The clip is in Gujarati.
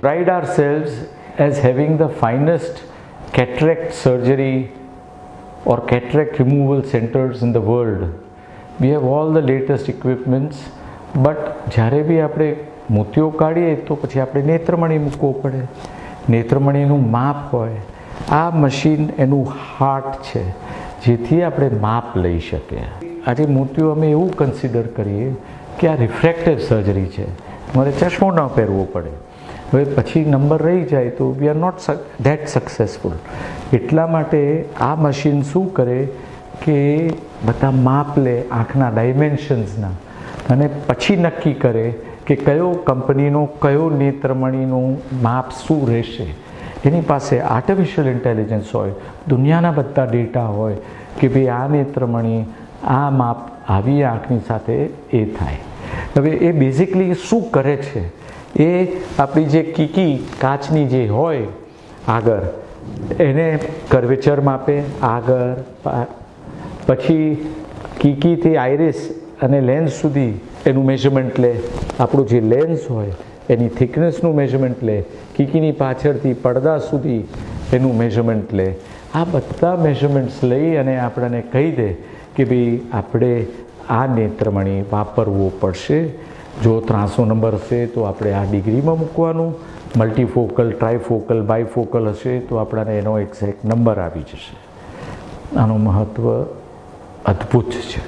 pride ourselves as having the finest cataract surgery or cataract removal centers in the world. We have all the latest equipments, but જ્યારે બી આપણે મોતિયો કાઢીએ તો પછી આપણે નેત્રમણી મૂકવો પડે. નેત્રમણીનું માપ હોય, આ મશીન એનું હાર્ટ છે, જેથી આપણે માપ લઈ શકીએ. આજે મોતિયો અમે એવું કન્સિડર કરીએ કે આ રિફ્રેક્ટિવ સર્જરી છે, મારે ચશ્મો ન પહેરવો પડે. હવે પછી નંબર રહી જાય તો we are not that successful. એટલા માટે આ મશીન શું કરે કે બધા માપ લે આંખના ડાયમેન્શન્સના, અને પછી નક્કી કરે કે કયો કંપનીનો કયો નેત્રમણીનું માપ શું રહેશે. એની પાસે આર્ટિફિશિયલ ઇન્ટેલિજન્સ હોય, દુનિયાના બધા ડેટા હોય કે ભાઈ આ નેત્રમણી આ માપ આવી આંખની સાથે એ થાય. હવે એ બેઝિકલી શું કરે છે, એ આપણી જે કીકી કાચની જે હોય આગળ, એને કર્વેચર માપે આગળ, પછી કીકીથી આઈરિસ અને લેન્સ સુધી એનું મેઝરમેન્ટ લે. આપણું જે લેન્સ હોય એની થિકનેસનું મેઝરમેન્ટ લે, કીકીની પાછળથી પડદા સુધી એનું મેઝરમેન્ટ લે. આ બધા મેઝરમેન્ટ્સ લઈ અને આપણને કહી દે કે ભાઈ આપણે આ નેત્રમણી વાપરવો પડશે. જો 300 નંબર હશે તો આપણે આ ડિગ્રીમાં મૂકવાનું, મલ્ટીફોકલ, ટ્રાયફોકલ, બાયફોકલ હશે તો આપણને એનો એક્ઝેક્ટ નંબર આવી જશે. આનું મહત્ત્વ અદ્ભુત છે.